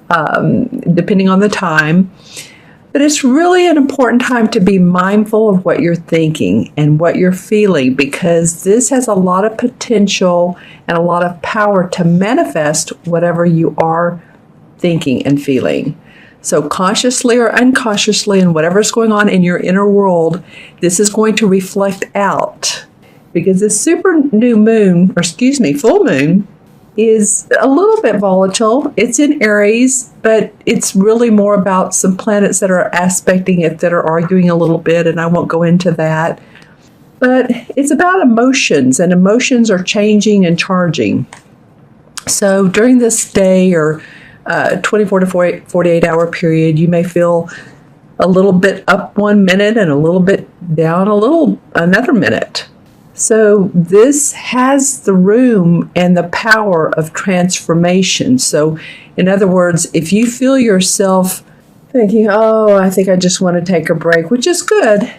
depending on the time. But it's really an important time to be mindful of what you're thinking and what you're feeling, because this has a lot of potential and a lot of power to manifest whatever you are thinking and feeling. So consciously or unconsciously, and whatever's going on in your inner world, this is going to reflect out, because this full moon is a little bit volatile. It's in Aries, but it's really more about some planets that are aspecting it, that are arguing a little bit, and I won't go into that. But it's about emotions, and emotions are changing and charging. So during this day or 24 to 48 hour period, you may feel a little bit up 1 minute and a little bit down another minute. So this has the room and the power of transformation. So in other words, if you feel yourself thinking, oh, I think I just want to take a break, which is good,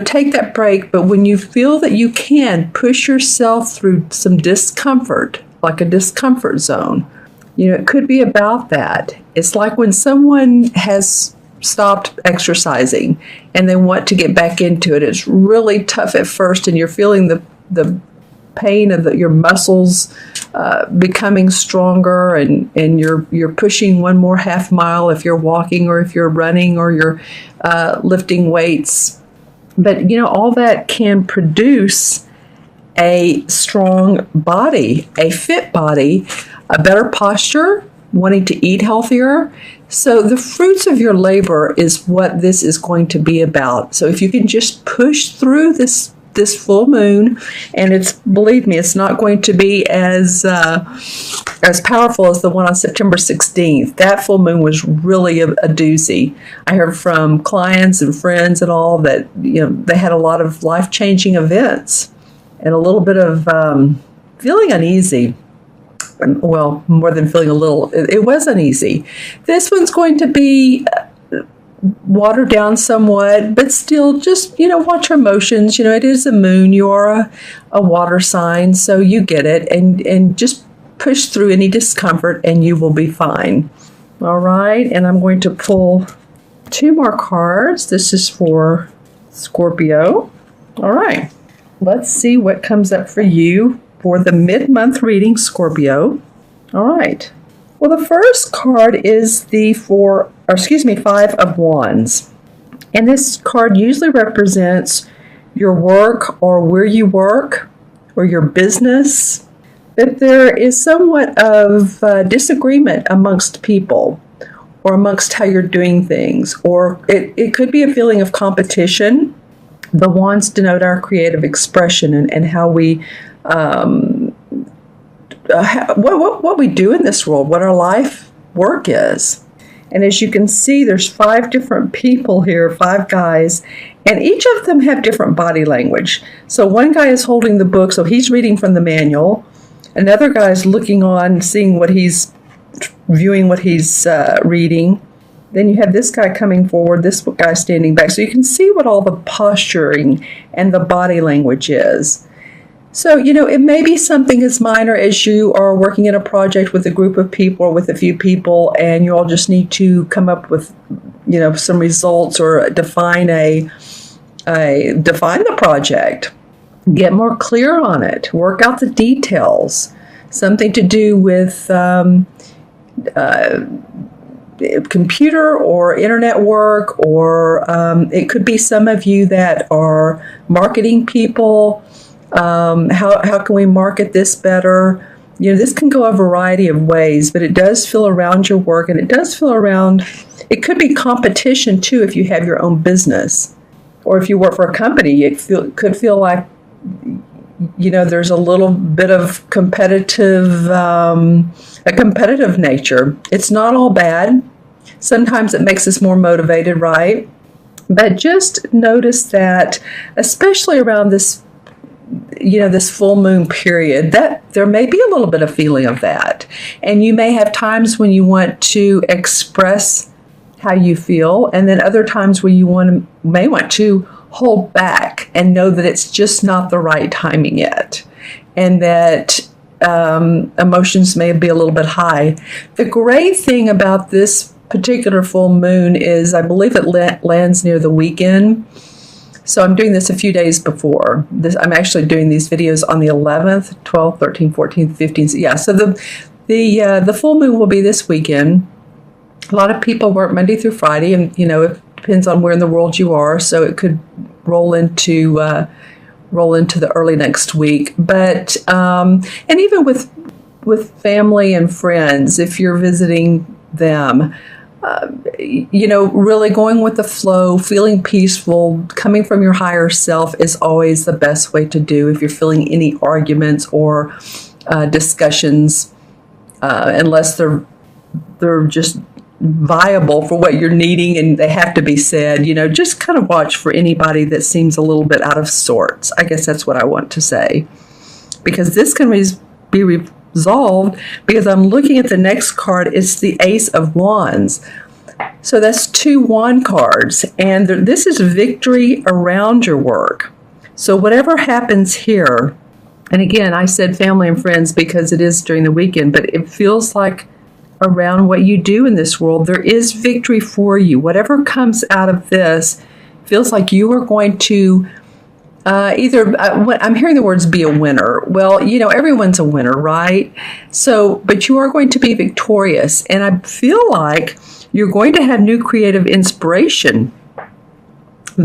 take that break. But when you feel that you can push yourself through some discomfort, like a discomfort zone, it could be about that. It's like when someone has stopped exercising and they want to get back into it. It's really tough at first, and you're feeling the pain of your muscles becoming stronger, and you're pushing one more half mile if you're walking or if you're running or you're lifting weights. But all that can produce a strong body, a fit body, a better posture, wanting to eat healthier. So the fruits of your labor is what this is going to be about. So if you can just push through this full moon, and believe me, it's not going to be as powerful as the one on September 16th. That full moon was really a doozy. I heard from clients and friends and all that they had a lot of life-changing events and a little bit of feeling uneasy. Well, more than feeling a little, it was uneasy. This one's going to be watered down somewhat, but still just, watch your emotions. It is a moon. You are a water sign, so you get it. And just push through any discomfort and you will be fine. All right, and I'm going to pull 2 more cards. This is for Scorpio. All right, let's see what comes up for you for the mid-month reading, Scorpio. All right. Well, the first card is the 5 of Wands. And this card usually represents your work or where you work or your business. But there is somewhat of disagreement amongst people or amongst how you're doing things. Or it could be a feeling of competition. The Wands denote our creative expression and how we what we do in this world, what our life work is. And as you can see, there's 5 different people here, 5 guys, and each of them have different body language. So one guy is holding the book, so he's reading from the manual. Another guy is looking on, seeing what he's viewing, what he's reading. Then you have this guy coming forward, this guy standing back. So you can see what all the posturing and the body language is. So, it may be something as minor as you are working in a project with a group of people or with a few people, and you all just need to come up with, some results or define define the project, get more clear on it, work out the details, something to do with computer or internet work, or it could be some of you that are marketing people. How can we market this better? This can go a variety of ways, but it does feel around your work, and it does feel around, it could be competition too if you have your own business, or if you work for a company, it could feel like, there's a little bit of a competitive nature. It's not all bad. Sometimes it makes us more motivated, right? But just notice that, especially around this full moon period, that there may be a little bit of feeling of that. And you may have times when you want to express how you feel, and then other times where you may want to hold back and know that it's just not the right timing yet. And that emotions may be a little bit high. The great thing about this particular full moon is I believe it lands near the weekend. So I'm doing this a few days before. I'm actually doing these videos on the 11th, 12th, 13th, 14th, 15th. Yeah, so the full moon will be this weekend. A lot of people work Monday through Friday, and it depends on where in the world you are. So it could roll into the early next week. But and even with family and friends, if you're visiting them, really going with the flow, feeling peaceful, coming from your higher self is always the best way to do if you're feeling any arguments or discussions, unless they're just viable for what you're needing and they have to be said. Just kind of watch for anybody that seems a little bit out of sorts. I guess that's what I want to say, because this can be resolved, because I'm looking at the next card. It's the Ace of Wands. So that's 2 wand cards, and this is victory around your work. So whatever happens here, and again, I said family and friends because it is during the weekend, but it feels like around what you do in this world, there is victory for you. Whatever comes out of this feels like you are going to I'm hearing the words be a winner. Well, everyone's a winner, right? So, but you are going to be victorious. And I feel like you're going to have new creative inspiration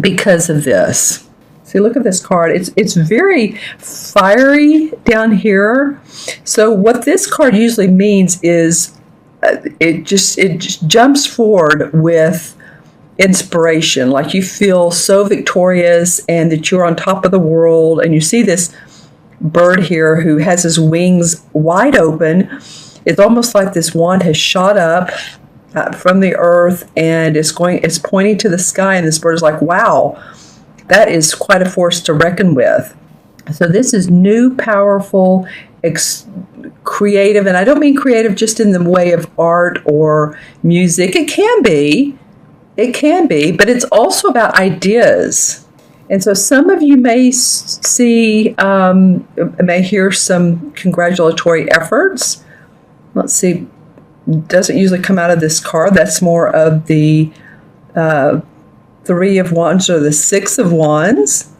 because of this. See, look at this card. It's very fiery down here. So what this card usually means is it just jumps forward with inspiration, like you feel so victorious and that you're on top of the world. And you see this bird here who has his wings wide open. It's almost like this wand has shot up from the earth and it's pointing to the sky, and this bird is like, wow, that is quite a force to reckon with. So this is new, powerful, creative, and I don't mean creative just in the way of art or music. It can be, but it's also about ideas. And so some of you may may hear some congratulatory efforts. Let's see, doesn't usually come out of this card. That's more of the 3 of Wands or the 6 of Wands.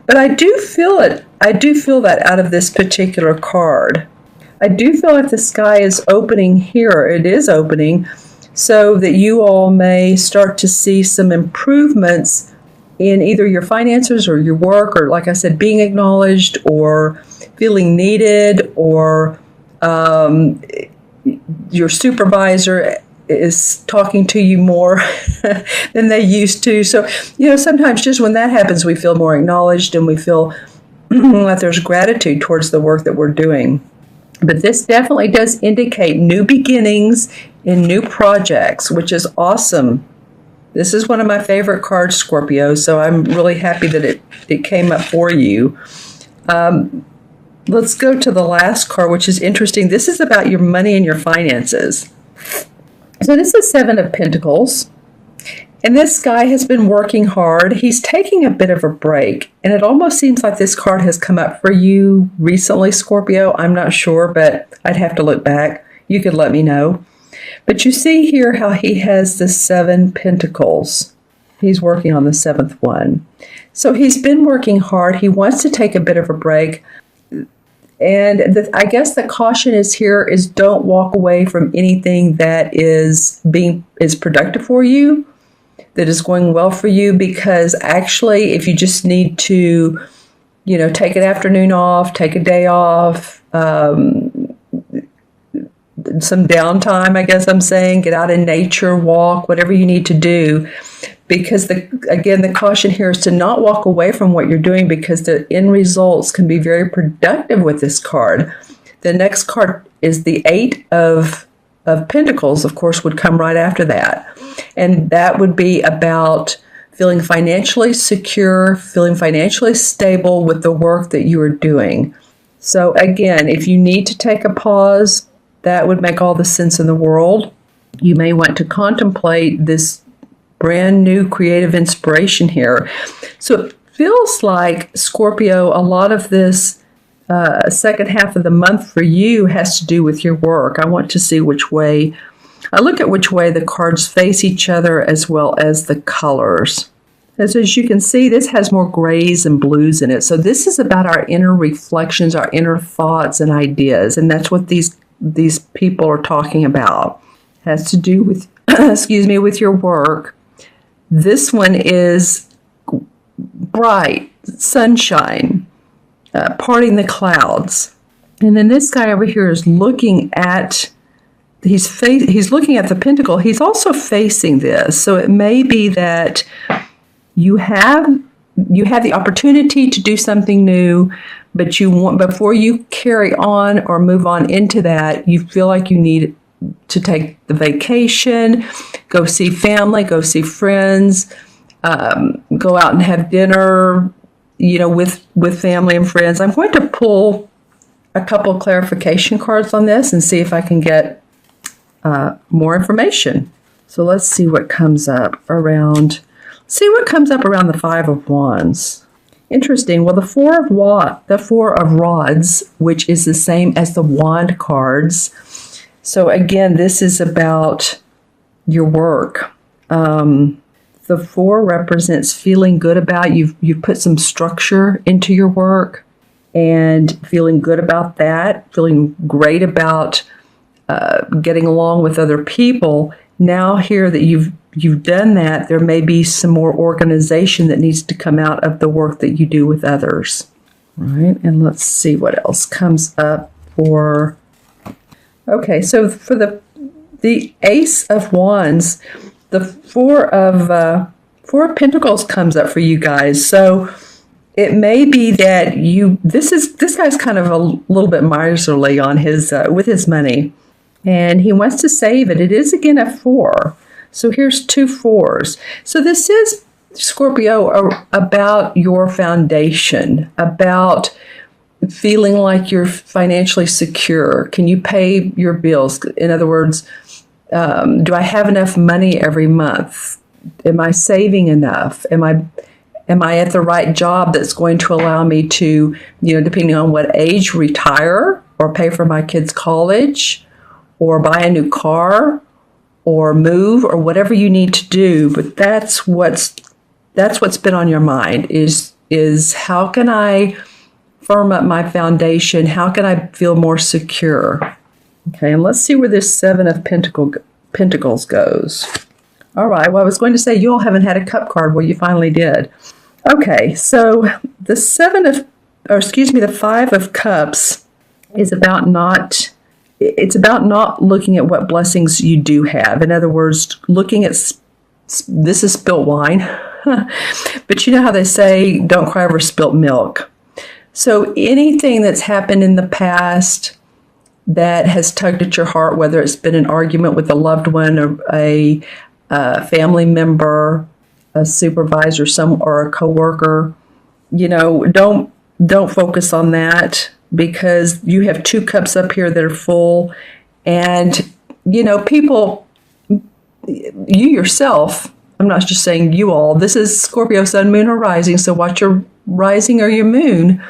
But I do feel it. I do feel that out of this particular card. I do feel like the sky is opening here. It is opening so that you all may start to see some improvements in either your finances or your work, or, like I said, being acknowledged or feeling needed, or your supervisor is talking to you more than they used to. So, sometimes just when that happens, we feel more acknowledged and we feel like there's gratitude towards the work that we're doing. But this definitely does indicate new beginnings in new projects, which is awesome. This is one of my favorite cards, Scorpio, so I'm really happy that it came up for you. Let's go to the last card, which is interesting. This is about your money and your finances. So this is 7 of Pentacles, and this guy has been working hard. He's taking a bit of a break, and it almost seems like this card has come up for you recently, Scorpio. I'm not sure, but I'd have to look back. You could let me know. But you see here how he has the 7 Pentacles. He's working on the 7th one. So he's been working hard. He wants to take a bit of a break. And I guess the caution is don't walk away from anything that is productive for you, that is going well for you, because actually if you just need to, take an afternoon off, take a day off, some downtime, I guess I'm saying, get out in nature, walk, whatever you need to do. Because the caution here is to not walk away from what you're doing, because the end results can be very productive with this card. The next card is the 8 of Pentacles, of course, would come right after that. And that would be about feeling financially secure, feeling financially stable with the work that you are doing. So again, if you need to take a pause, that would make all the sense in the world. You may want to contemplate this brand new creative inspiration here. So it feels like, Scorpio, a lot of this second half of the month for you has to do with your work. I want to see which way, I look at which way the cards face each other as well as the colors. As you can see, this has more grays and blues in it. So this is about our inner reflections, our inner thoughts and ideas. And that's what these people are talking about. It has to do with, excuse me, with your work. This one is bright, sunshine, parting the clouds. And then this guy over here is looking at, he's looking at the pentacle. He's also facing this. So it may be that you have the opportunity to do something new, but you want, before you carry on or move on into that, you feel like you need to take the vacation, go see family, go see friends, go out and have dinner, with family and friends. I'm going to pull a couple of clarification cards on this and see if I can get more information. So let's see what comes up around. See what comes up around the Five of Wands. Interesting. Well, the Four of Rods, which is the same as the Wand cards. So again, this is about your work. The Four represents feeling good about you've put some structure into your work and feeling good about that, feeling great about getting along with other people. Now here that you've done that, there may be some more organization that needs to come out of the work that you do with others. Right? And let's see what else comes up for. Okay, so for the Ace of Wands, the Four of Pentacles comes up for you guys. So it may be that this guy's kind of a little bit miserly on his with his money, and he wants to save it. It is again a 4. So here's 2 4s. So this is, Scorpio, about your foundation, about feeling like you're financially secure. Can you pay your bills? In other words, do I have enough money every month? Am I saving enough? Am I at the right job that's going to allow me to, depending on what age, retire or pay for my kids' college or buy a new car or move or whatever you need to do? But that's what's been on your mind is how can I firm up my foundation? How can I feel more secure? Okay, and let's see where this Seven of Pentacles goes. All right, well, I was going to say you all haven't had a cup card. Well, you finally did. Okay, so the the Five of Cups is about not looking at what blessings you do have. In other words, looking at, this is spilt wine, but you know how they say, don't cry over spilt milk. So anything that's happened in the past that has tugged at your heart, whether it's been an argument with a loved one or a family member, a supervisor, or a coworker, don't focus on that, because you have 2 cups up here that are full, and people, you yourself, I'm not just saying you all, this is Scorpio sun, moon, or rising, so watch your rising or your moon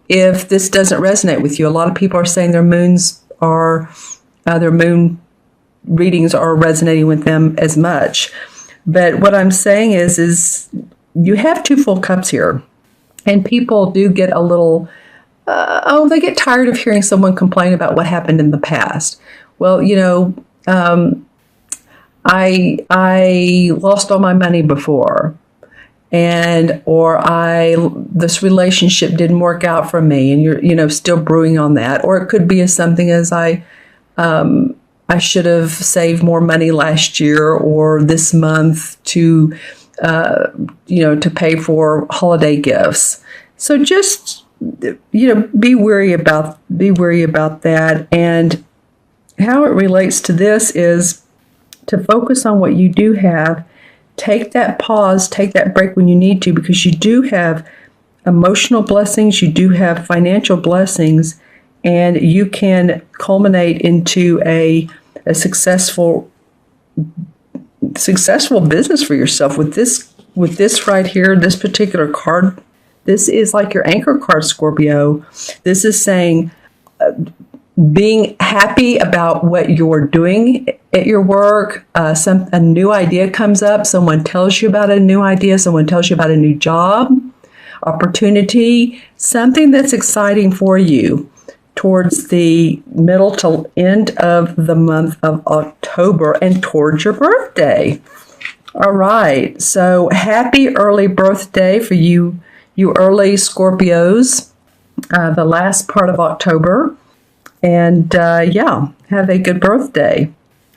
if this doesn't resonate with you. A lot of people are saying their moon readings are resonating with them as much. But what I'm saying is you have 2 full cups here, and people do get a little, they get tired of hearing someone complain about what happened in the past. Well, I lost all my money before, or this relationship didn't work out for me, and you're still brewing on that. Or it could be something as I should have saved more money last year or this month to pay for holiday gifts. So just be wary about that. And how it relates to this is to focus on what you do have. Take that pause, take that break when you need to, because you do have emotional blessings, you do have financial blessings, and you can culminate into a successful business for yourself with this right here, this particular card This is like your anchor card, Scorpio. This is saying being happy about what you're doing at your work. A new idea comes up. Someone tells you about a new idea. Someone tells you about a new job, opportunity, something that's exciting for you towards the middle to end of the month of October and towards your birthday. All right. So happy early birthday for you early Scorpios, the last part of October. And have a good birthday.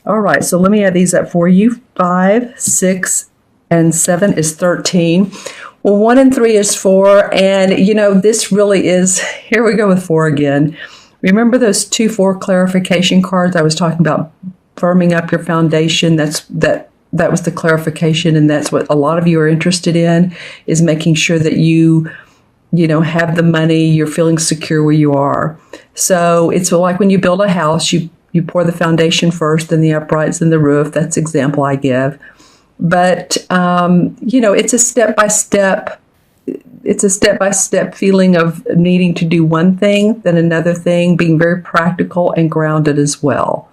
All right, so let me add these up for you. 5, 6, and 7 is 13. Well, 1 and 3 is 4. And, this really is, here we go with 4 again. Remember those 2-4 clarification cards I was talking about, firming up your foundation? That was the clarification, and that's what a lot of you are interested in, is making sure that you have the money, you're feeling secure where you are. So it's like when you build a house, you pour the foundation first, then the uprights and the roof. That's the example I give. But, it's a step-by-step. It's a step-by-step feeling of needing to do one thing, then another thing, being very practical and grounded as well.